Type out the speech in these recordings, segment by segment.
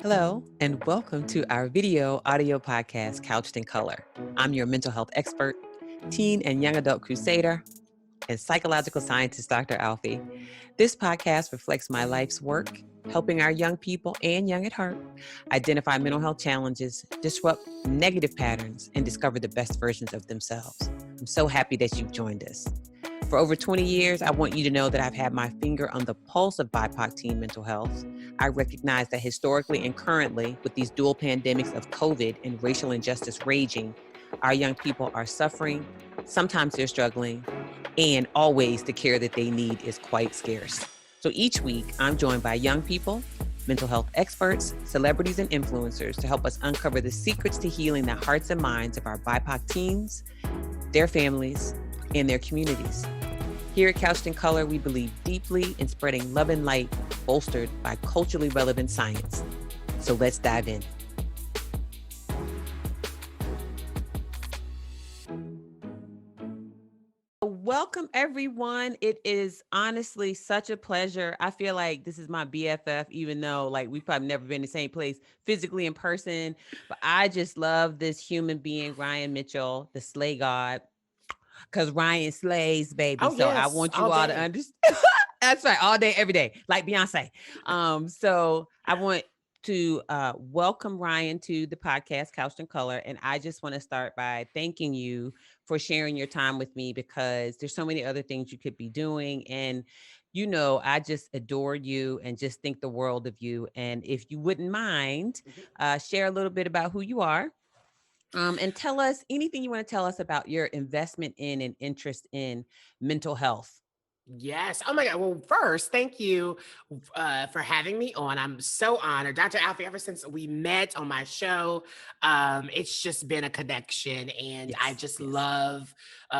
Hello, and welcome to our video audio podcast, Couched in Color. I'm your mental health expert, teen and young adult crusader, and psychological scientist, Dr. Alfiee. This podcast reflects my life's work, helping our young people and young at heart identify mental health challenges, disrupt negative patterns, and discover the best versions of themselves. I'm so happy that you've joined us. For over 20 years, I want you to know that I've had my finger on the pulse of BIPOC teen mental health. I recognize that historically and currently, with these dual pandemics of COVID and racial injustice raging, our young people are suffering, sometimes they're struggling, and always the care that they need is quite scarce. So each week, I'm joined by young people, mental health experts, celebrities, and influencers to help us uncover the secrets to healing the hearts and minds of our BIPOC teens, their families, and their communities. Here at Couched in Color, we believe deeply in spreading love and light, bolstered by culturally relevant science. So let's dive in. Welcome, everyone. It is honestly such a pleasure. I feel like this is my BFF, even though we've probably never been in the same place physically in person. But I just love this human being, Ryan Mitchell, the Slay God. Because Ryan slays, baby. Oh, So I yes, want you all all to day. understand. That's right, all day, every day, like Beyonce. So I want to welcome Ryan to the podcast, Couched in Color. And I just want to start by thanking you for sharing your time with me because there's so many other things you could be doing. And, I just adore you and just think the world of you. And if you wouldn't mind, Mhm. share a little bit about who you are. And tell us anything you want to tell us about your investment in and interest in mental health. Yes. Oh my God. Well, first, thank you for having me on. I'm so honored. Dr. Alfie, ever since we met on my show, it's just been a connection. And I Yes, just yes. love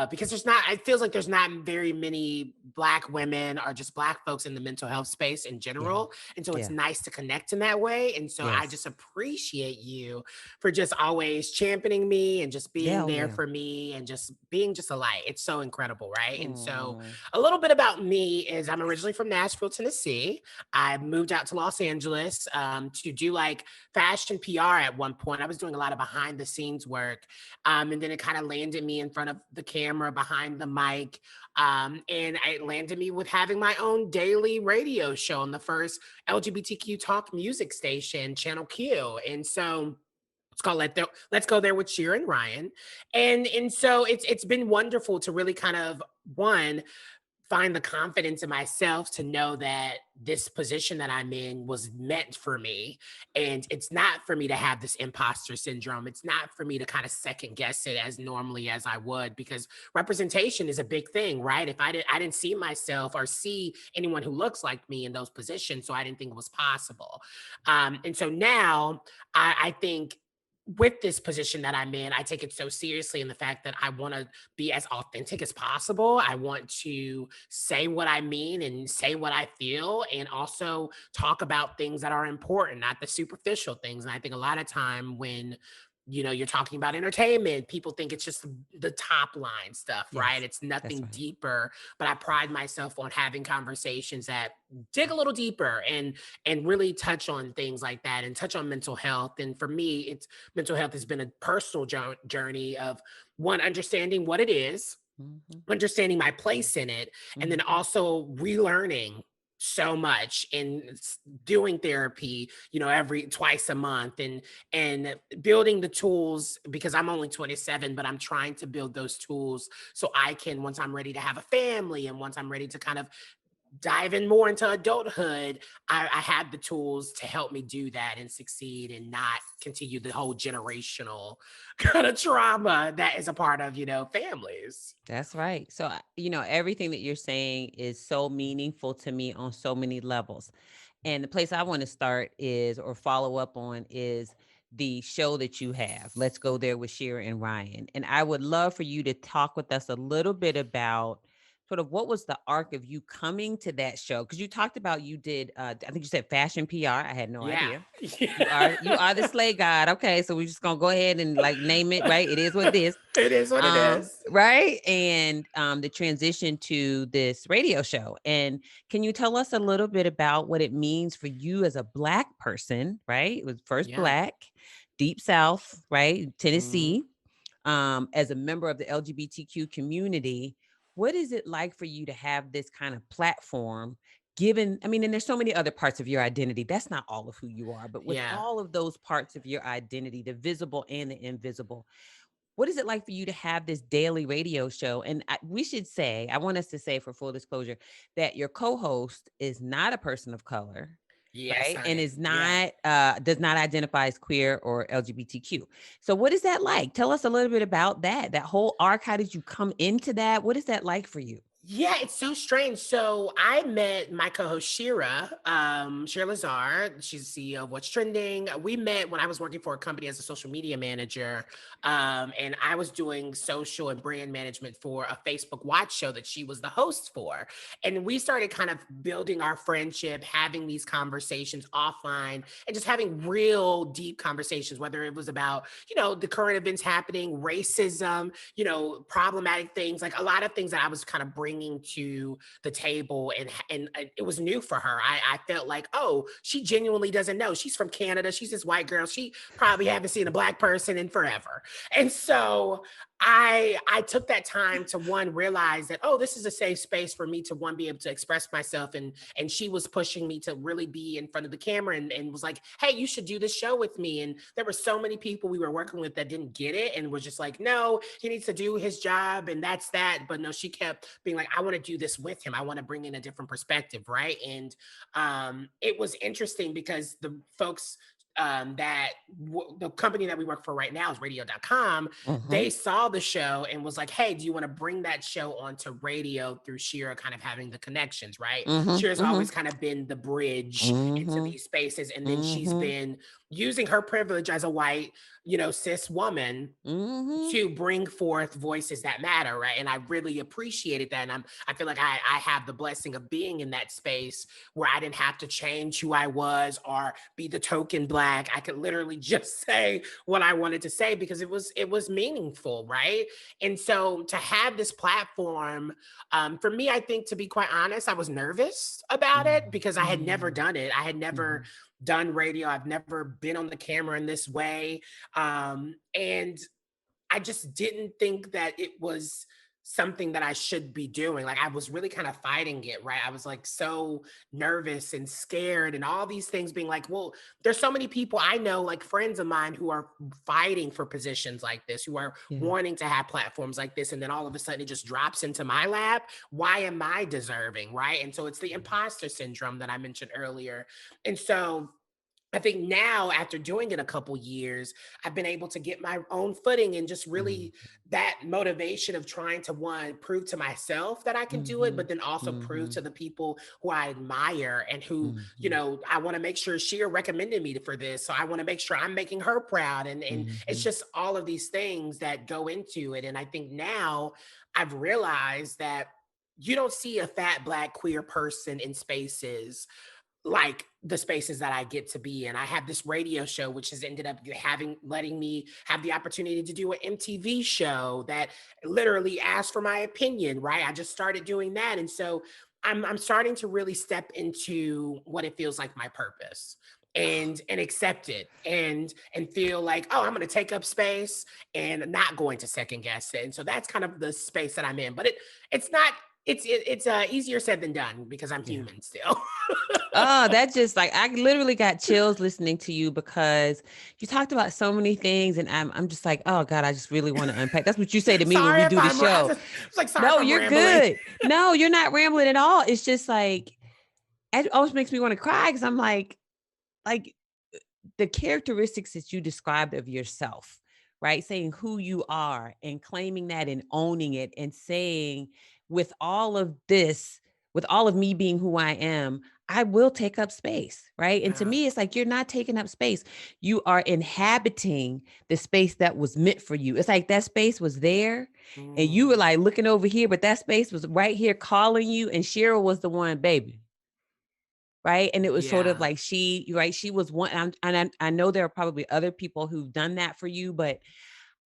because it feels like there's not very many Black women or just Black folks in the mental health space in Yeah, general. And so it's yeah, nice to connect in that way. And so I yes. just appreciate you for just always championing me and just being Yeah, oh there yeah. for me and just being just a light. It's so incredible. Right. And so Oh, a little bit about me is I'm originally from Nashville, Tennessee. I moved out to Los Angeles to do like fashion PR at one point. I was doing a lot of behind the scenes work. And then it kind of landed me in front of the camera, behind the mic. And it landed me with having my own daily radio show on the first LGBTQ talk music station, Channel Q. And so it's called Let's Go There with Shira and Ryan. And so it's been wonderful to really kind of one find the confidence in myself to know that this position that I'm in was meant for me. And it's not for me to have this imposter syndrome. It's not for me to kind of second guess it as normally as I would, because representation is a big thing, right? If I didn't see myself or see anyone who looks like me in those positions, so I didn't think it was possible. And so now I think with this position that I'm in, I take it so seriously in the fact that I want to be as authentic as possible. I want to say what I mean and say what I feel, and also talk about things that are important, not the superficial things. And I think a lot of time when you're talking about entertainment, people think it's just the top line stuff, right? yes. It's That's nothing right. deeper. But I pride myself on having conversations that dig a little deeper and really touch on things like that and touch on mental health. And for me, it's mental health has been a personal journey of one, understanding what it is, Hmm. understanding my place in it, and then Hmm. also relearning so much in doing therapy, every twice a month, and building the tools, because I'm only 27, but I'm trying to build those tools so I can, once I'm ready to have a family and once I'm ready to kind of dive in more into adulthood, I have the tools to help me do that and succeed and not continue the whole generational kind of trauma that is a part of, families. That's right. So, everything that you're saying is so meaningful to me on so many levels. And the place I want to start is, or follow up on, is the show that you have. Let's Go There with Shira and Ryan. And I would love for you to talk with us a little bit about sort of what was the arc of you coming to that show? Because you talked about you did, I think you said fashion PR. I had no Yeah. idea. You are the slay god. Okay, so we're just gonna go ahead and like name it, right? It is what it is. It is what it is. Right. And the transition to this radio show. And can you tell us a little bit about what it means for you as a Black person, right? It was first Yeah. Black, Deep South, right? Mhm. Tennessee, as a member of the LGBTQ community. What is it like for you to have this kind of platform? Given, I mean, and there's so many other parts of your identity. That's not all of who you are, but with Yeah. all of those parts of your identity, the visible and the invisible, what is it like for you to have this daily radio show? And we should say, I want us to say for full disclosure, that your co-host is not a person of color, Yes, right? And honey. is Yeah. not, does not identify as queer or LGBTQ. So what is that like? Tell us a little bit about that whole arc. How did you come into that? What is that like for you? Yeah, it's so strange. So I met my co-host Shira, Shira Lazar. She's the CEO of What's Trending. We met when I was working for a company as a social media manager, and I was doing social and brand management for a Facebook Watch show that she was the host for. And we started kind of building our friendship, having these conversations offline, and just having real deep conversations. Whether it was about the current events happening, racism, problematic things, like a lot of things that I was kind of bringing to the table, and it was new for her. I felt like, oh, she genuinely doesn't know. She's from Canada. She's this white girl. She probably haven't seen a Black person in forever. And so I took that time to one realize that, oh, this is a safe space for me to one be able to express myself, and she was pushing me to really be in front of the camera, and was like, hey, you should do this show with me. And there were so many people we were working with that didn't get it and was just like, no, he needs to do his job and that's that. But no, she kept being like, I want to do this with him. I want to bring in a different perspective, right? And it was interesting because the folks the company that we work for right now is radio.com. Mm-hmm. They saw the show and was like, hey, do you want to bring that show onto radio through Shira kind of having the connections, right? Mm-hmm. Shira's Mm-hmm. always kind of been the bridge into Mm-hmm. these spaces. And then she's Mm-hmm. been using her privilege as a white, cis woman Mm-hmm. to bring forth voices that matter, right? And I really appreciated that. And I feel like I have the blessing of being in that space where I didn't have to change who I was or be the token Black. I could literally just say what I wanted to say because it was meaningful, right? And so to have this platform, for me, I think, to be quite honest, I was nervous about it because I had never done it. I had never done radio. I've never been on the camera in this way. And I just didn't think that it was something that I should be doing. Like I was really kind of fighting it, right? I was like so nervous and scared and all these things being like, well, there's so many people I know, like friends of mine who are fighting for positions like this, who are Yeah. wanting to have platforms like this. And then all of a sudden it just drops into my lap. Why am I deserving? Right. And so it's the imposter syndrome that I mentioned earlier. And so I think now, after doing it a couple years, I've been able to get my own footing and just really that motivation of trying to one, prove to myself that I can do it, Mm-hmm. but then also prove Mm-hmm. to the people who I admire and who, Mm-hmm. I want to make sure she recommended me for this. So I want to make sure I'm making her proud. And it's Mm-hmm. just all of these things that go into it. And I think now I've realized that you don't see a fat Black queer person in spaces like the spaces that I get to be in. I have this radio show, which has ended up letting me have the opportunity to do an MTV show that literally asked for my opinion, right? I just started doing that. And so I'm starting to really step into what it feels like my purpose and accept it and feel like, oh, I'm going to take up space and not going to second guess it. And so that's kind of the space that I'm in. But it's not it's easier said than done because I'm Yeah. human still. Oh, that just like I literally got chills listening to you because you talked about so many things, and I'm just like, oh God, I just really want to unpack. That's what you say to me when Sorry we if do the I'm I show. just, it's like sorry if No, I'm you're rambling. good. No, you're not rambling at all. It's just like it always makes me want to cry because I'm like the characteristics that you described of yourself, right? Saying who you are and claiming that and owning it and saying, with all of this, with all of me being who I am, I will take up space, right? And to Yeah. me, it's like you're not taking up space. You are inhabiting the space that was meant for you. It's like that space was there and you were Mm, like looking over here, but that space was right here calling you. And Shira was the one, baby. Right. And it was sort of yeah. like right? She was one. And I know there are probably other people who've done that for you, but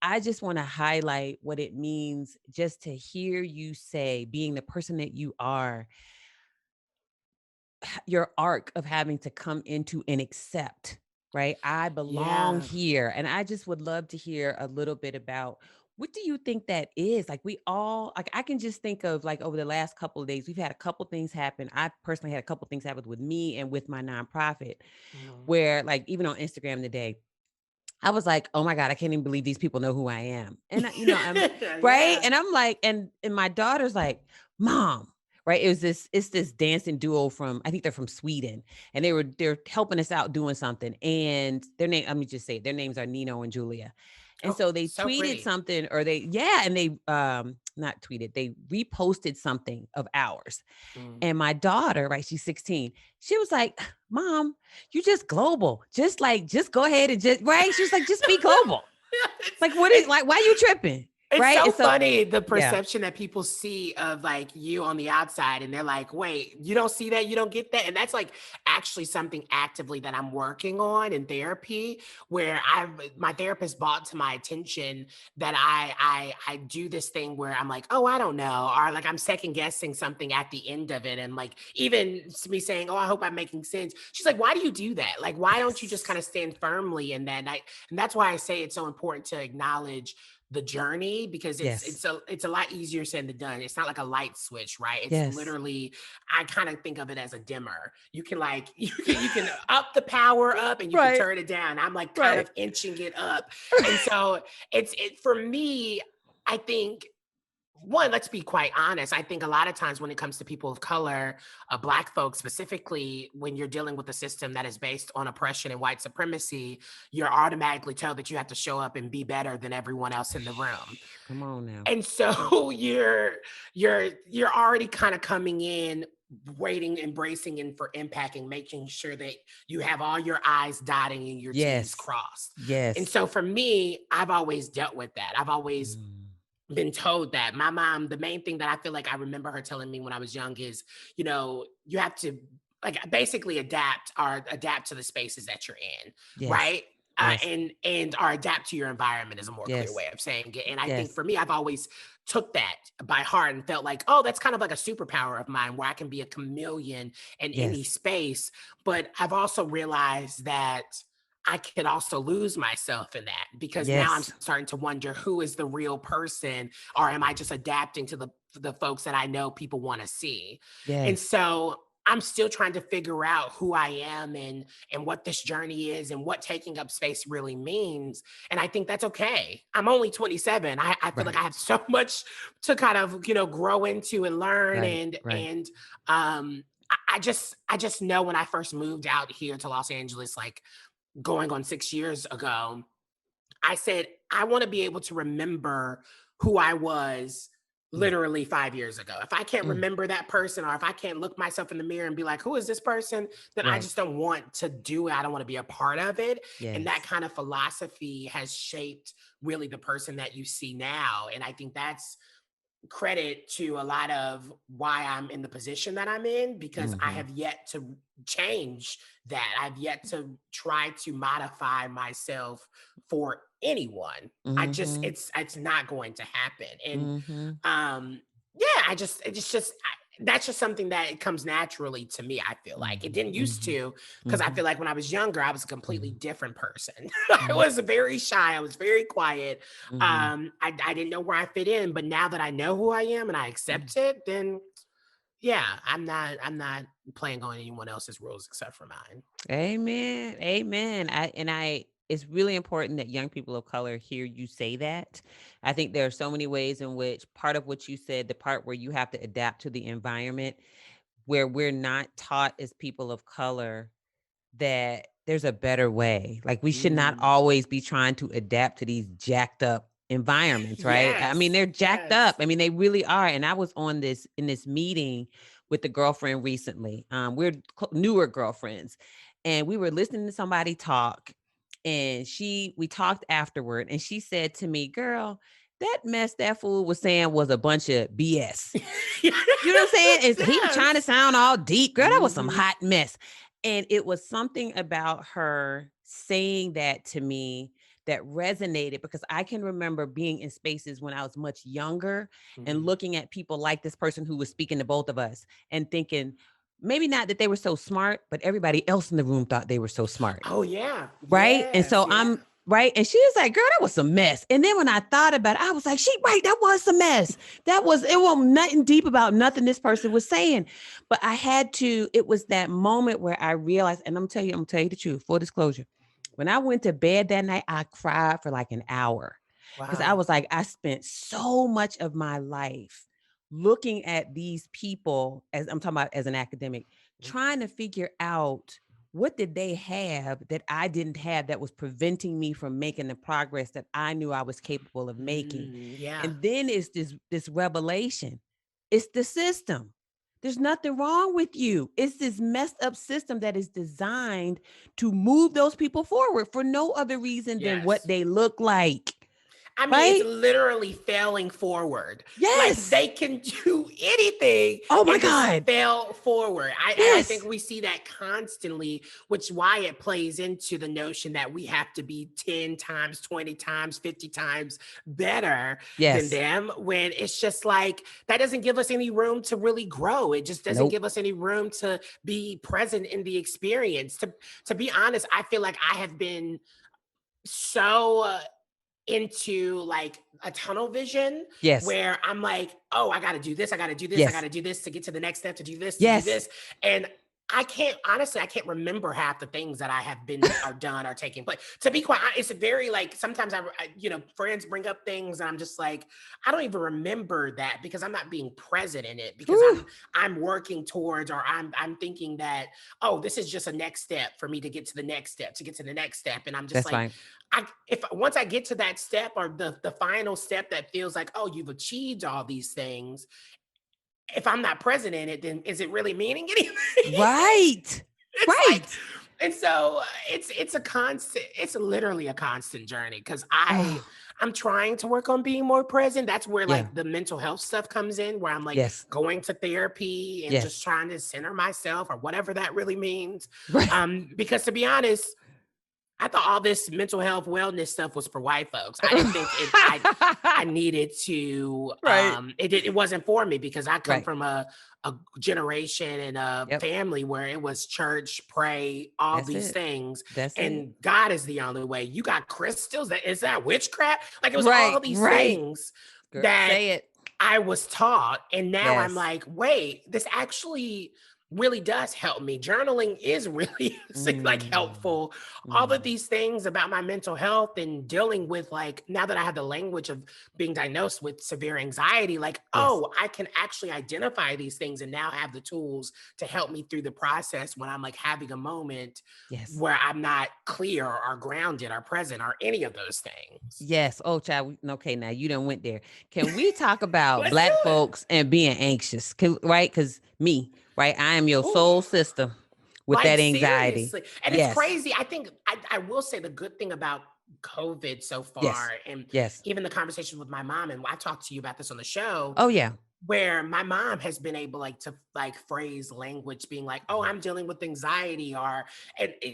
I just want to highlight what it means just to hear you say, being the person that you are, your arc of having to come into and accept, right? I belong Yeah. here. And I just would love to hear a little bit about what do you think that is? Like we all like I can just think of like over the last couple of days, we've had a couple things happen. I personally had a couple things happen with me and with my nonprofit Mhm. where like even on Instagram today, I was like, "Oh my God, I can't even believe these people know who I am." And I'm right. Yeah. And I'm like, and my daughter's like, "Mom," right? It's this dancing duo from I think they're from Sweden, and they're helping us out doing something. And their name, let me just say, it, their names are Nino and Julia. And Oh, so they so tweeted pretty. something, or and they not tweeted, they reposted something of ours. Mm. And my daughter, right, she's 16. She was like, "Mom, you just global. Just like, just go ahead and just right." She was like, "Just be global." it's, Like, what is it's like, why you tripping? It's Right. so And so, funny the yeah. perception that people see of like you on the outside, and they're like, wait, you don't see that, you don't get that. And that's like actually something actively that I'm working on in therapy, where my therapist brought to my attention that I do this thing where I'm like, oh, I don't know, or like I'm second guessing something at the end of it. And like even me saying, oh, I hope I'm making sense. She's like, why do you do that? Like, why don't you just kind Yes. of stand firmly in that? And that's why I say it's so important to acknowledge the journey, because Yes. it's a lot easier said than done. It's not like a light switch, right? It's Yes. literally, I kind of think of it as a dimmer. You can like you can up the power up and you can Right. turn it down. I'm like kind Right. of inching it up. And so it for me, I think one, let's be quite honest. I think a lot of times when it comes to people of color, Black folks specifically, when you're dealing with a system that is based on oppression and white supremacy, you're automatically told that you have to show up and be better than everyone else in the room. Come on now. And so you're already kind of coming in waiting, embracing, and for impacting, making sure that you have all your I's dotting and your T's Yes. crossed. And Yes. so for me, I've always dealt with that. I've always Mm. been told that. My mom, the main thing that I feel like I remember her telling me when I was young is, you have to like basically adapt to the spaces that you're in, Yes. right? Yes. And or adapt to your environment is a more clear Yes. way of saying it. And I think Yes. for me, I've always took that by heart and felt like, oh, that's kind of like a superpower of mine where I can be a chameleon in any Yes. space. But I've also realized that I could also lose myself in that, because now I'm Yes. starting to wonder who is the real person, or am I just adapting to the folks that I know people want to see? And Yes. so I'm still trying to figure out who I am and what this journey is and what taking up space really means. And I think that's okay. I'm only 27. I feel like Right. I have so much to kind of, grow into and learn. Right. And Right. I just know when I first moved out here to Los Angeles, like going on 6 years ago, I said, I want to be able to remember who I was Mm. literally 5 years ago. If I can't Mm. remember that person, or if I can't look myself in the mirror and be like, who is this person? Then I Right. just don't want to do it. I don't want to be a part of it. And that Yes. kind of philosophy has shaped really the person that you see now. And I think that's credit to a lot of why I'm in the position that I'm in, because I Mm-hmm. have yet to change that. I've yet to try to modify myself for anyone. Mm-hmm. It's not going to happen. And Mm-hmm. yeah, it's just that's just something that it comes naturally to me. I feel like it didn't used Mm-hmm. to, because I Mm-hmm. feel like when I was younger, I was a completely Mm-hmm. different person. I was very shy. I was very quiet. Mm-hmm. I didn't know where I fit in, but now that I know who I am and I Mm-hmm. accept it, then yeah, I'm not playing on anyone else's rules except for mine. Amen. Amen. It's really important that young people of color hear you say that. I think there are so many ways in which part of what you said, the part where you have to adapt to the environment, where we're not taught as people of color that there's a better way. Like we should not Mm, always be trying to adapt to these jacked up environments, right? I mean, Yes, they're jacked up. yes. I mean, they really are. And I was on this in this meeting with the girlfriend recently. We're newer girlfriends, and we were listening to somebody talk, and we talked afterward, and she said to me, "Girl, that mess that fool was saying was a bunch of BS." You know what I'm saying? He was trying to Yes. sound all deep. Girl, that was some Mhm. hot mess. And it was something about her saying that to me that resonated, because I can remember being in spaces when I was much younger and Mhm. looking at people like this person who was speaking to both of us and thinking, maybe not that they were so smart, but everybody else in the room thought they were so smart. Oh, yeah. Right? And Yes, so yeah. I'm right. And she was like, girl, that was some mess. And then when I thought about it, I was like, she right, that was some mess. It wasn't nothing deep about nothing this person was saying. But it was that moment where I realized, and I'm gonna tell you the truth, full disclosure. When I went to bed that night, I cried for like an hour because I Wow. was like, I spent so much of my life looking at these people, as I'm talking about as an academic, trying to figure out what did they have that I didn't have that was preventing me from making the progress that I knew I was capable of making. Yeah. And then it's this revelation. It's the system. There's nothing wrong with you. It's this messed up system that is designed to move those people forward for no other reason than what Yes. they look like. I mean, it's Right? literally failing forward. Like Yes. they can do anything Oh my and just God. fail forward. I think Yes. we see that constantly, which why it plays into the notion that we have to be 10 times, 20 times, 50 times better than Yes. them, when it's just like that doesn't give us any room to really grow. It just doesn't Nope. give us any room to be present in the experience. To be honest, I feel like I have been so into like a tunnel vision Yes. where I'm like, oh, I got to do this, I got to do this, I got Yes. to do this to get to the next step, to do this, to do Yes. this. And I can't, honestly, I can't remember half the things that I have been or done or taking place. To be quite, it's a very like, sometimes friends bring up things and I'm just like, I don't even remember that because I'm not being present in it because Whew. I'm working towards, or I'm thinking that, oh, this is just a next step for me to get to the next step, to get to the next step. And I'm just That's like, right. if once I get to that step, or the final step that feels like, oh, you've achieved all these things, if I'm not present in it, then is it really meaning anything? Right. It's like, Right. and so it's a constant, it's literally a constant journey because Oh, I'm trying to work on being more present. That's where yeah. like the mental health stuff comes in, where I'm like Yes. going to therapy and just Yes. trying to center myself, or whatever that really means. Right. Because to be honest, I thought all this mental health wellness stuff was for white folks. I didn't think I needed to Right. it wasn't for me because I come Right. from a generation and a Yep. family where it was church, pray, all That's these it. things, That's it. and God is the only way. You got crystals, that is that witchcraft? Like it was all Right. these Right. things Girl, that say it. I was taught. And now I'm Yes. like, wait, this actually really does help me. Journaling is really like Mm. helpful. All of Mm. these things about my mental health and dealing with, like, now that I have the language of being diagnosed with severe anxiety, like, Yes. oh, I can actually identify these things and now have the tools to help me through the process when I'm like having a moment Yes. where I'm not clear or grounded or present or any of those things. Yes. Oh, child. Okay, now you done went there. Can we talk about Let's do Black it. folks and being anxious? Right? Because me, right? I am your Ooh. soul sister with Like that anxiety. seriously. And it's Yes. crazy. I think I will say the good thing about COVID so Yes. far, and Yes. even the conversation with my mom, and I talked to you about this on the show, Oh, yeah. where my mom has been able like to like phrase language being like, oh, I'm dealing with anxiety, or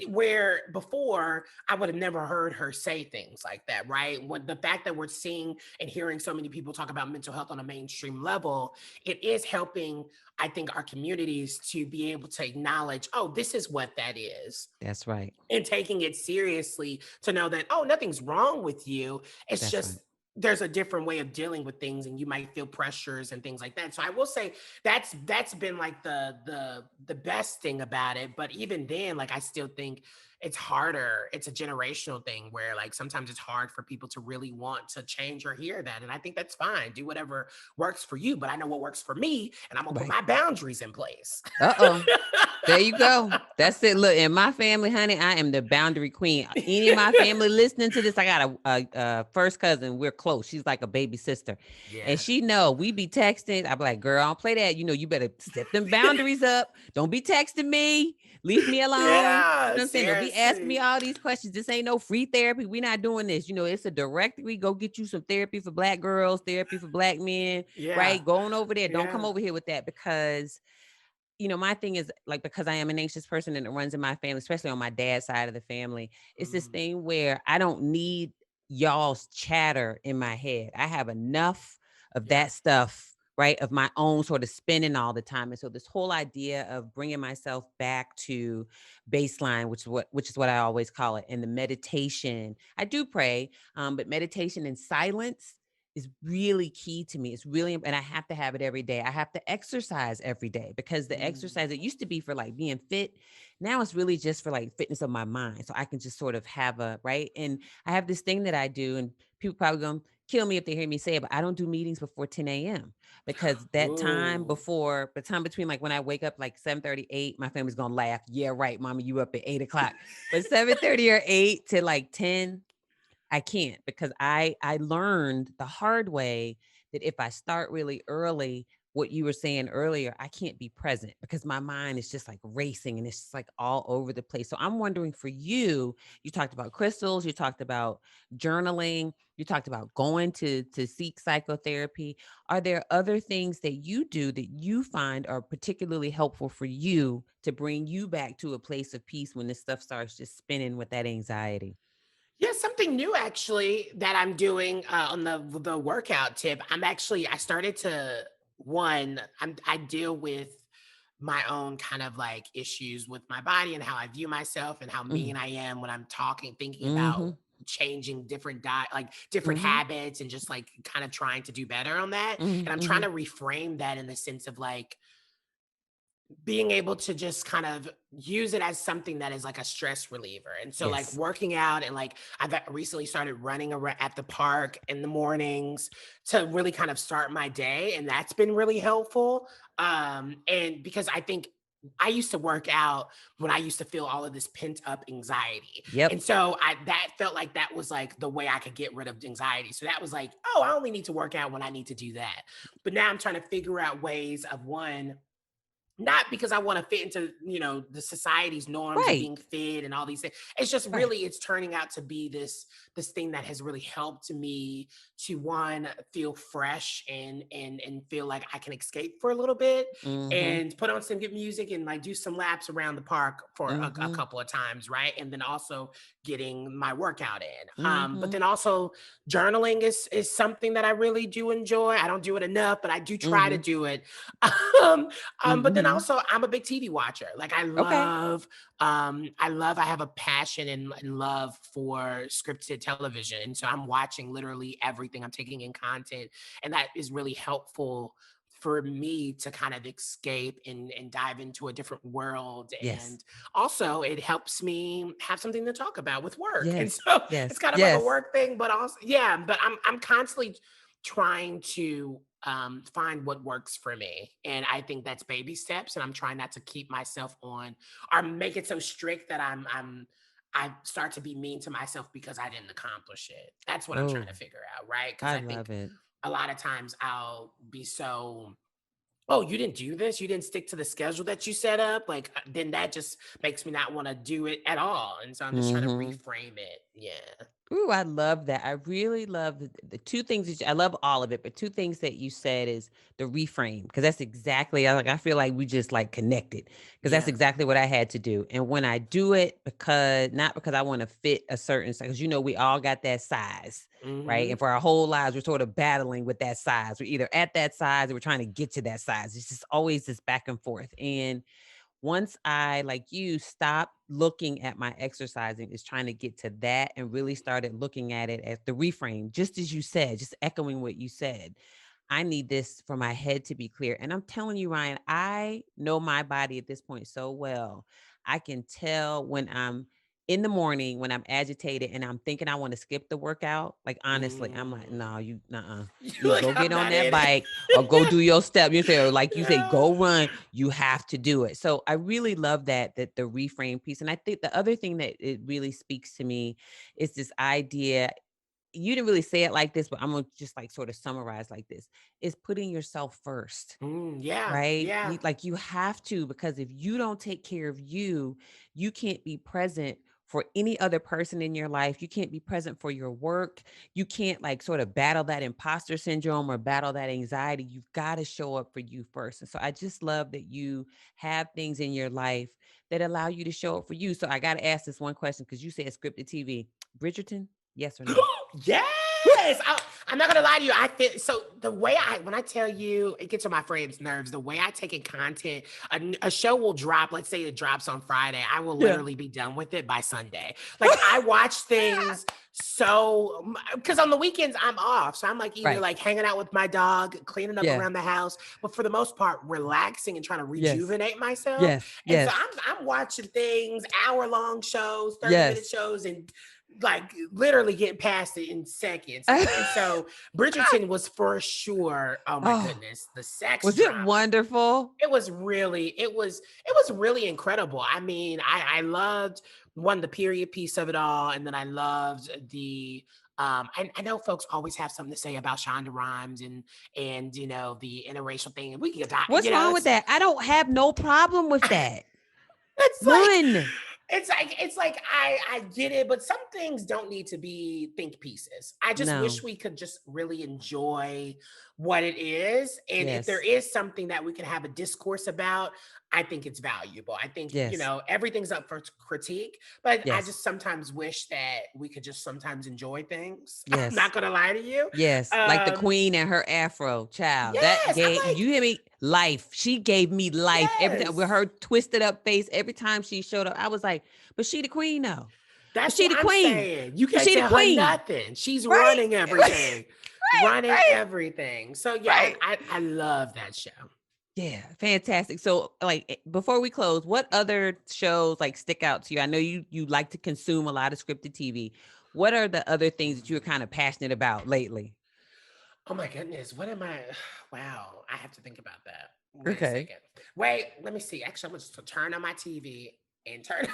where before I would have never heard her say things like that, right? When the fact that we're seeing and hearing so many people talk about mental health on a mainstream level, it is helping, I think, our communities to be able to acknowledge, oh, this is what that is, That's right. and taking it seriously, to know that, oh, nothing's wrong with you. It's That's right. just there's a different way of dealing with things, and you might feel pressures and things like that. So I will say that's been like the best thing about it. But even then, like I still think it's harder. It's a generational thing where like sometimes it's hard for people to really want to change or hear that. And I think that's fine. Do whatever works for you, but I know what works for me and I'm gonna put Right. my boundaries in place. Uh-oh. There you go. That's it. Look, in my family, honey, I am the boundary queen. Any of my family listening to this, I got a first cousin. We're close. She's like a baby sister, and Yeah. she know we be texting. I be like, "Girl, don't play that. You better set them boundaries up. Don't be texting me. Leave me alone." You Yeah, know what I'm saying? Don't be asking me seriously. all these questions. This ain't no free therapy. We not doing this. It's a directory. Go get you some therapy for Black girls, therapy for Black men. Yeah. Right? Go on over there. Don't come Yeah. over here with that because my thing is like because I am an anxious person and it runs in my family, especially on my dad's side of the family. It's this Mm, thing where I don't need y'all's chatter in my head. I have enough of yeah. that stuff, right? Of my own sort of spinning all the time. And so this whole idea of bringing myself back to baseline, which is what I always call it, and the meditation. I do pray, but meditation and silence is really key to me. It's really, and I have to have it every day. I have to exercise every day because the Mm. exercise, it used to be for like being fit. Now it's really just for like fitness of my mind. So I can just sort of have right. And I have this thing that I do, and people probably gonna kill me if they hear me say it, but I don't do meetings before 10 a.m. because that time Ooh. before the time between like when I wake up like 7:38, my family's gonna laugh. Yeah, right, mama, you up at 8 o'clock. But 7:30 or 8 to like 10, I can't because I learned the hard way that if I start really early, what you were saying earlier, I can't be present because my mind is just like racing and it's just like all over the place. So I'm wondering for you, you talked about crystals, you talked about journaling, you talked about going to seek psychotherapy. Are there other things that you do that you find are particularly helpful for you to bring you back to a place of peace when this stuff starts just spinning with that anxiety? Yeah, something new actually that I'm doing on the workout tip. I started to I deal with my own kind of like issues with my body and how I view myself and how Mhm. mean I am when I'm talking, thinking about Mhm. changing different diet, like different Mhm. habits and just like kind of trying to do better on that. Mhm. And I'm trying Mhm. to reframe that in the sense of like being able to just kind of use it as something that is like a stress reliever. And so like Yes. working out and like I've recently started running around at the park in the mornings to really kind of start my day and that's been really helpful. And because I think I used to work out when I used to feel all of this pent up anxiety. And Yep. so I that felt like that was like the way I could get rid of anxiety. So that was like, oh, I only need to work out when I need to do that. But now I'm trying to figure out ways of one not because I want to fit into, the society's norms of Right. being fit and all these things. It's just Right. really it's turning out to be this thing that has really helped me to one feel fresh and feel like I can escape for a little bit Mhm. and put on some good music and like do some laps around the park for a Mhm. couple of times, right? And then also getting my workout in. But Mhm. then also journaling is something that I really do enjoy. I don't do it enough, but I do try to Mhm. do it. Um, but then Mhm. also I'm a big TV watcher. Like Okay. I have a passion and love for scripted television. And so I'm watching literally everything. I'm taking in content. And that is really helpful for me to kind of escape and dive into a different world. Yes. And also it helps me have something to talk about with work. And Yes. so it's Yes. kind of like a Yes. work thing, but also, yeah, but I'm constantly trying to find what works for me. And I think that's baby steps. And I'm trying not to keep myself on or make it so strict that I start to be mean to myself because I didn't accomplish it. That's what I'm trying Oh, to figure out, right? Because I I think love it. a lot of times I'll be so, oh, you didn't do this, you didn't stick to the schedule that you set up. Like then that just makes me not want to do it at all. And so I'm just trying to Mhm. reframe it. Yeah. Ooh, I love that. I really love the two things I love all of it, but two things that you said is the reframe because that's exactly I feel like we just like connected because that's Yeah. exactly what I had to do. And when I do it because not because I want to fit a certain size, because we all got that size, right? Hmm. And for our whole lives, we're sort of battling with that size. We're either at that size or we're trying to get to that size. It's just always this back and forth. And once I, like you, stopped looking at my exercising, is trying to get to that and really started looking at it as the reframe, just as you said, just echoing what you said. I need this for my head to be clear. And I'm telling you, Ryan, I know my body at this point so well. I can tell when I'm in the morning when I'm agitated and I'm thinking I want to skip the workout, like honestly, I'm like, Mm. no, You're you like, go I'm get on not that in it. bike or go do your step. You say, or like you say, Yeah. go run. You have to do it. So I really love that the reframe piece. And I think the other thing that it really speaks to me is this idea. You didn't really say it like this, but I'm gonna just like sort of summarize like this: is putting yourself first. Yeah, Right? yeah. You have to, because if you don't take care of you, you can't be present for any other person in your life. You can't be present for your work. You can't like sort of battle that imposter syndrome or battle that anxiety. You've got to show up for you first. And so I just love that you have things in your life that allow you to show up for you. So I got to ask this one question because you said scripted TV. Bridgerton, yes or no? Yes. I'm not gonna lie to you. I feel so the way when I tell you, it gets on my friends' nerves. The way I take in content, a show will drop. Let's say it drops on Friday. I will Yeah. literally be done with it by Sunday. Like I watch things so because on the weekends I'm off, so I'm like either Right. like hanging out with my dog, cleaning up Yeah. around the house, but for the most part, relaxing and trying to Yes. rejuvenate myself. Yes. And so Yes. I'm watching things, hour-long shows, 30-minute Yes. shows, and like literally getting past it in seconds. And so Bridgerton was for sure, oh my Oh, goodness, the sex was it drama. wonderful? It was really incredible. I mean, I loved the period piece of it all, and then I loved the I know folks always have something to say about Shonda Rhimes and the interracial thing. And we can die, What's wrong with that? I don't have no problem with that. it's like None. it's like I get it, but some things don't need to be think pieces. I just wish No. we could just really enjoy what it is. And if there Yes. is something that we can have a discourse about, I think it's valuable. I think, Yes. everything's up for critique, but I Yes. just sometimes wish that we could just sometimes enjoy things. I'm Yes. not gonna lie to you. Yes. Like the Um, queen and her afro, child. That yes, I'm gave like, you hear me? Life. She gave me life every time with yes. her twisted up face. Every time she showed up, I was like, but she the queen though. But That's she what the I'm queen. saying. You But can't she the tell her queen. nothing. She's Right? running right. everything. Running Right. everything. So yeah, Right. I love that show. Yeah, fantastic. So, like, before we close, what other shows like stick out to you? I know you like to consume a lot of scripted TV. What are the other things that you're kind of passionate about lately? Oh my goodness. What am I? Wow. I have to think about that. Wait a Okay. second. Wait, let me see. Actually, I'm just turn on my TV and turn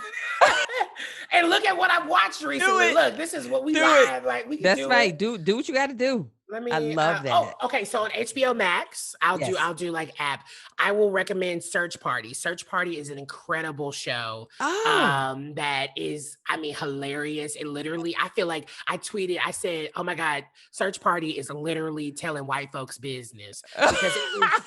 and look at what I've watched Do recently. it. Look, this is what we Do it. live. Like we can That's do it. right. Do what you got to do. Let I me love oh, that. okay. So on HBO Max, I'll do Yes. I'll do like app. I will recommend Search Party. Search Party is an incredible show. Oh. That is, I mean, hilarious. It literally, I feel like I tweeted, I said, oh my God, Search Party is literally telling white folks business because it is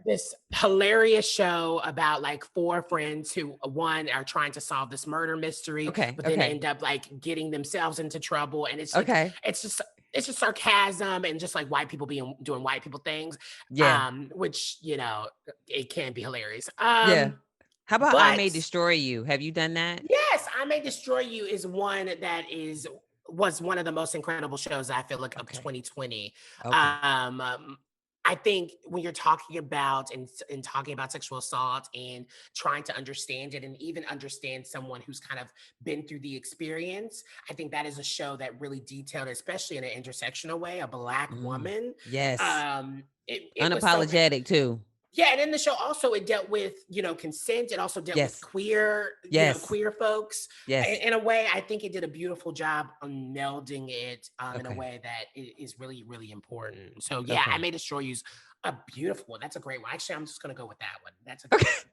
this hilarious show about like four friends who one are trying to solve this murder mystery, okay. but then Okay. end up like getting themselves into trouble. And it's like Okay. it's just sarcasm and just like white people doing white people things, Yeah. which it can be hilarious. Yeah. How about I But May Destroy You? Have you done that? yes, I May Destroy You is one that was one of the most incredible shows I feel like of Okay. 2020. Okay. I think when you're talking about and talking about sexual assault and trying to understand it and even understand someone who's kind of been through the experience, I think that is a show that really detailed, especially in an intersectional way, a Black Mm. woman. Yes. It was so Unapologetic too. yeah, and in the show also it dealt with, consent. It also dealt with Yes. queer, Yes. queer folks. Yes. In a way, I think it did a beautiful job on melding it in a Okay. way that is really, really important. So yeah, I Okay. May Destroy You's a beautiful one. That's a great one. Actually, I'm just gonna go with that one. That's a Okay. good one.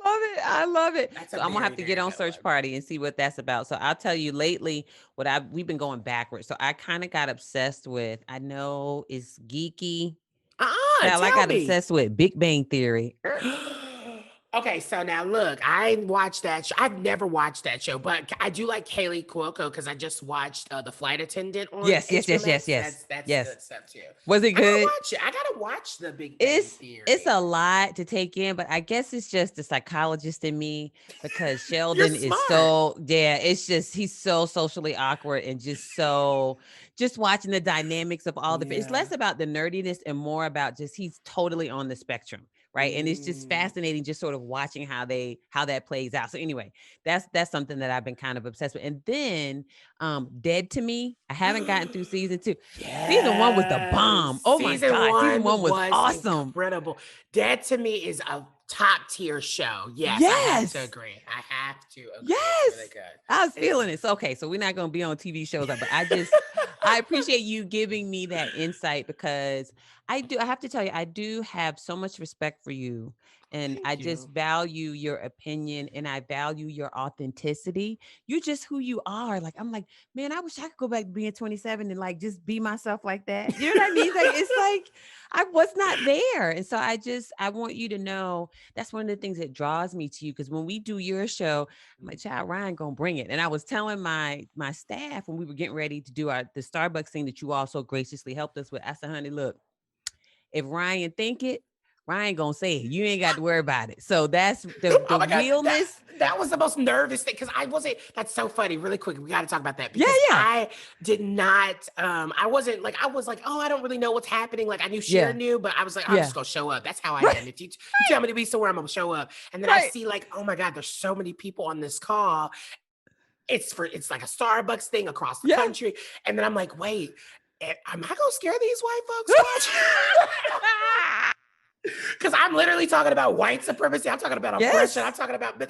I love it. I love it. That's a So I'm gonna have very, to get very on good Search one. Party and see what that's about. So I'll tell you lately we've been going backwards. So I kind of got obsessed with, I know it's geeky. Child, I Tell got me. obsessed with Big Bang Theory. Okay, so now look, I watched that show. I've never watched that show, but I do like Kaylee Cuoco because I just watched The Flight Attendant on Yes, yes, HBO yes, yes, Max. yes, That's yes. good stuff too. Was it I gotta good? watch it. I gotta watch The Big Bang It's Theory. a lot to take in, but I guess it's just the psychologist in me because You're Sheldon is smart. so, yeah, it's just he's so socially awkward and just watching the dynamics of all the it's Yeah. less about the nerdiness and more about just he's totally on the spectrum, right? And it's just Mm. fascinating just sort of watching how that plays out. So anyway, that's something that I've been kind of obsessed with. And then Dead to Me, I haven't gotten through season 2. Season 1 was the Yes. bomb. Oh my Season God. Season 1 one was was awesome. incredible. Dead to Me is a top tier show. Yes, I have to Yes. agree. I have to agree. It's really Yes. good. I was It's feeling it. So, okay. So we're not going to be on TV shows, but I appreciate you giving me that insight because I have to tell you, I do have so much respect for you. And I thank just you. value your opinion and I value your authenticity. You're just who you are. Like, I'm like, man, I wish I could go back to being 27 and like just be myself like that. You know what I mean? Like, it's like I was not there. And so I want you to know that's one of the things that draws me to you. Cause when we do your show, I'm like, child, Ryan gonna bring it. And I was telling my staff when we were getting ready to do the Starbucks thing that you all so graciously helped us with. I said, honey, look, if Ryan think it, Ryan gonna say it. You ain't got to worry about it. So that's Oh the my God. realness. That was the most nervous thing because I wasn't. That's so funny. Really quick, we got to talk about that Yeah, because yeah, I did not. I wasn't like I was like, oh, I don't really know what's happening. Like I knew Shira yeah, knew, but I was like, I'm yeah. just gonna show up. That's how I Right, am. If you tell me to be somewhere, I'm gonna show up. And then I right. see like, oh my God, there's so many people on this call. It's like a Starbucks thing across the Yeah. country, and then I'm like, wait, am I gonna scare these white folks watching? Because I'm literally talking about white supremacy. I'm talking about oppression. Yes,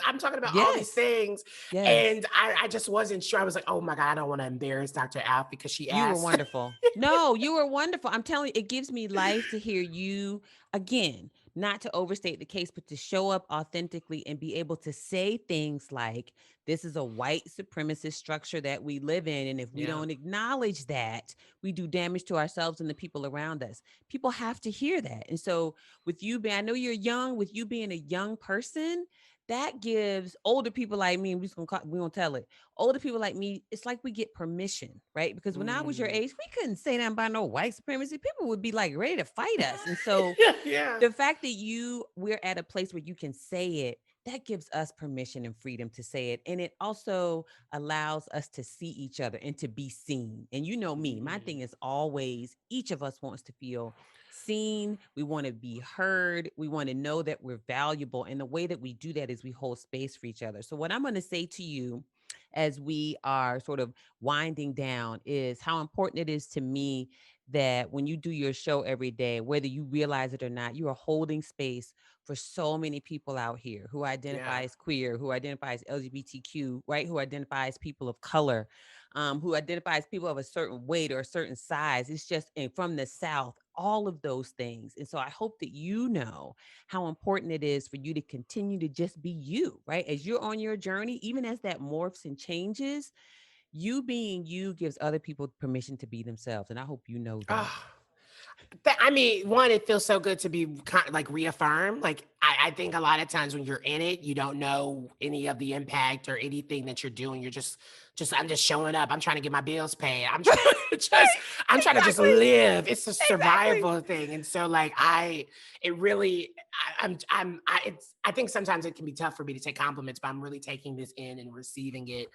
I'm talking about all these yes, things. yes. And I just wasn't sure. I was like, oh my God, I don't want to embarrass Dr. Alf because she You were asked. wonderful. No, you were wonderful. I'm telling you, it gives me life to hear you again, not to overstate the case, but to show up authentically and be able to say things like, this is a white supremacist structure that we live in. And if we Yeah. don't acknowledge that, we do damage to ourselves and the people around us. People have to hear that. And so, with you being, I know you're young, with you being a young person, that gives older people like me, we gonna tell it older people like me, it's like we get permission, right? Because when I was your Mm. age, we couldn't say nothing about no white supremacy. People would be like ready to fight us. And so Yeah. the fact that we're at a place where you can say it, that gives us permission and freedom to say it. And it also allows us to see each other and to be seen. And you know me, my Mm. thing is always each of us wants to feel seen. We want to be heard. We want to know that we're valuable. And the way that we do that is we hold space for each other. So, what I'm going to say to you as we are sort of winding down is how important it is to me that when you do your show every day, whether you realize it or not, you are holding space for so many people out here who identify Yeah. as queer, who identify as LGBTQ, right? Who identify as people of color, who identify as people of a certain weight or a certain size. It's just and from the South, all of those things. And so I hope that you know how important it is for you to continue to just be you, right? As you're on your journey, even as that morphs and changes, you being you gives other people permission to be themselves. And I hope you know that. Ah. I mean, one, it feels so good to be kind of like reaffirmed. Like I think a lot of times when you're in it, you don't know any of the impact or anything that you're doing. You're just I'm just showing up. I'm trying to get my bills paid. I'm trying to just Right. I'm trying to just Exactly. live. It's a Exactly. survival thing. And so like it really I think sometimes it can be tough for me to take compliments, but I'm really taking this in and receiving it.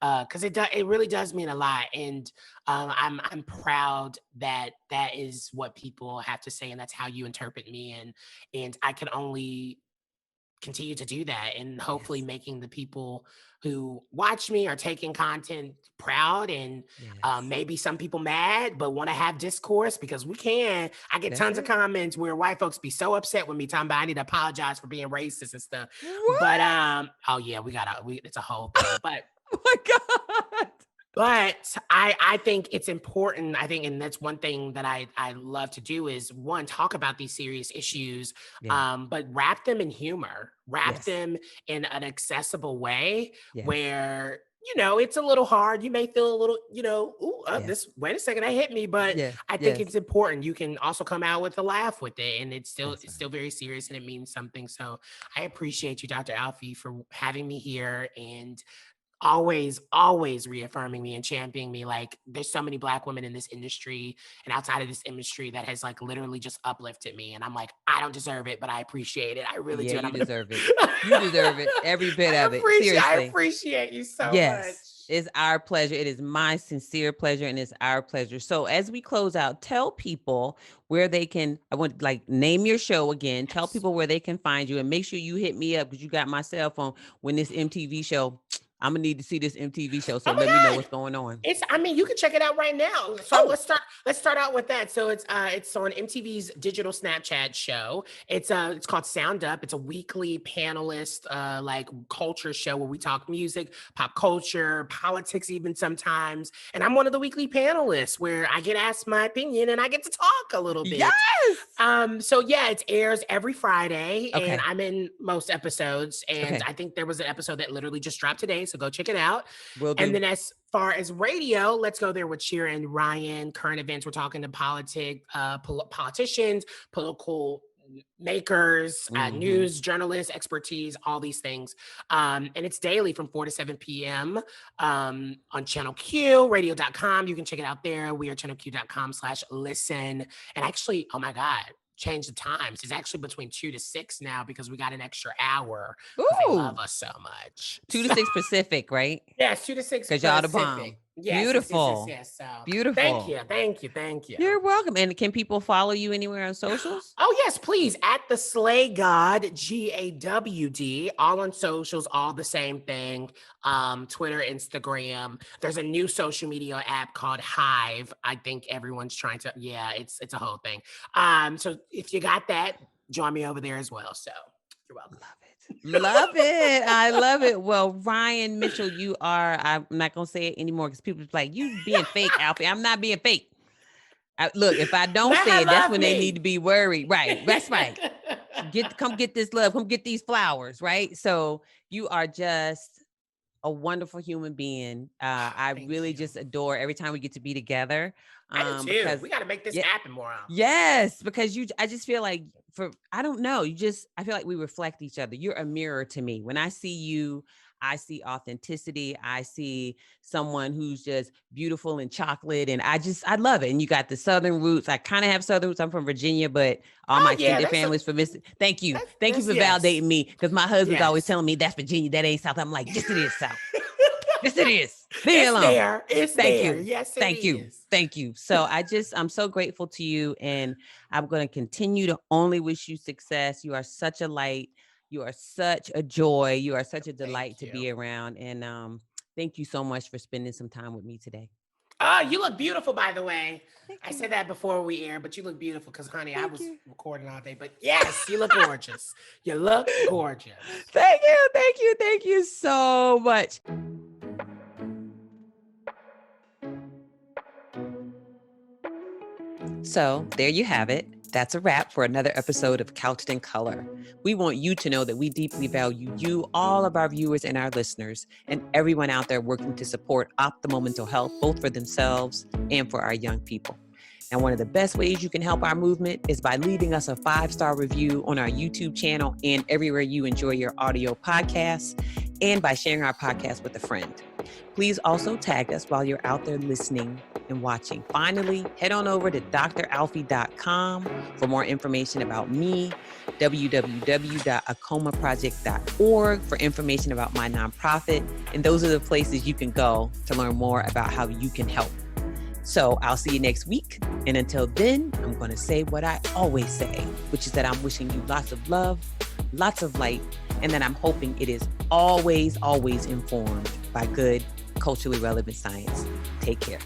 Because it really does mean a lot. And I'm proud that that is what people have to say, and that's how you interpret me, and I can only continue to do that, and hopefully Yes. making the people who watch me are taking content proud, and Yes. maybe some people mad, but want to have discourse because we can. I get That's tons of it. comments where white folks be so upset with me talking about I need to apologize for being racist and stuff. But What? oh yeah, it's a whole thing, but Oh my God. I think it's important. I think, and that's one thing that I love to do is one, talk about these serious issues, Yeah. but wrap them in humor, wrap Yes. them in an accessible way Yes. where, it's a little hard. You may feel a little, ooh, Yes. this, wait a second, that hit me. But Yes. I think Yes. it's important. You can also come out with a laugh with it. And That's it's right. still very serious and it means something. So I appreciate you, Dr. Alfie, for having me here and always reaffirming me and championing me. Like there's so many black women in this industry and outside of this industry that has like literally just uplifted me. And I'm like, I don't deserve it, but I appreciate it. I really Yeah, do. And you I'm gonna deserve it. You deserve it. Every bit of it. I Seriously. appreciate you so Yes. much. It's our pleasure. It is my sincere pleasure, and it's our pleasure. So as we close out, tell people where they can, I want like name your show again, tell people where they can find you, and make sure you hit me up because you got my cell phone when this MTV show, I'm gonna need to see this MTV show. So let me know what's going on. You can check it out right now. So let's start out with that. So it's on MTV's digital Snapchat show. It's called Sound Up. It's a weekly panelist like culture show where we talk music, pop culture, politics even sometimes. And I'm one of the weekly panelists where I get asked my opinion and I get to talk a little bit. Yes. So yeah, it airs every Friday and I'm in most episodes. And I think there was an episode that literally just dropped today. So go check it out. Will do. And then as far as radio, let's go there with Shira and Ryan. Current events, we're talking to politicians, political makers, news journalists, expertise, all these things. And it's daily from 4 to 7 p.m. On Channel Q, radio.com. You can check it out there. We are channelq.com/listen. And actually, oh my God, change the times. It's actually between 2 to 6 now because we got an extra hour. They love us so much. 2 to 6 Pacific, right? Yes, 2 to 6 because y'all the bomb. Yes, beautiful. Yes. So beautiful. Thank you. You're welcome. And can people follow you anywhere on socials? Oh yes, please. At the Slay God, GAWD, all on socials, all the same thing. Twitter, Instagram. There's a new social media app called Hive. I think everyone's trying to. Yeah, it's a whole thing. So if you got that, join me over there as well. So you're welcome. Love it. I love it. Well, Ryan Mitchell, you are, I'm not going to say it anymore because people are like, you being fake, Alfiee. I'm not being fake. Look, if I don't say it, that's when they need to be worried. Right. That's right. Come get this love. Come get these flowers. Right. So you are just a wonderful human being. I really just adore every time we get to be together. I do too. Because we got to make this happen more often. Yes, because I just feel like I don't know. I feel like we reflect each other. You're a mirror to me. When I see you, I see authenticity. I see someone who's just beautiful and chocolate. And I love it. And you got the Southern roots. I kind of have Southern roots. I'm from Virginia, but all my extended family's from Mississippi. Thank you. Thank you for validating me. Because my husband's always telling me that's Virginia. That ain't South. I'm like, yes, it is South. Yes, it is. It's there. You. Yes, Thank you. So I'm so grateful to you. And I'm going to continue to only wish you success. You are such a light. You are such a joy. You are such a delight to be around. And thank you so much for spending some time with me today. You look beautiful, by the way. I said that before we aired, but you look beautiful because, honey, I was recording all day. But yes, you look gorgeous. You look gorgeous. Thank you so much. So there you have it. That's a wrap for another episode of Couched in Color. We want you to know that we deeply value you, all of our viewers and our listeners, and everyone out there working to support optimal mental health, both for themselves and for our young people. And one of the best ways you can help our movement is by leaving us a 5-star review on our YouTube channel and everywhere you enjoy your audio podcasts, and by sharing our podcast with a friend. Please also tag us while you're out there listening and watching. Finally, head on over to dralfiee.com for more information about me, www.acomaproject.org for information about my nonprofit. And those are the places you can go to learn more about how you can help. So I'll see you next week. And until then, I'm going to say what I always say, which is that I'm wishing you lots of love, lots of light, and that I'm hoping it is always, always informed by good, culturally relevant science. Take care.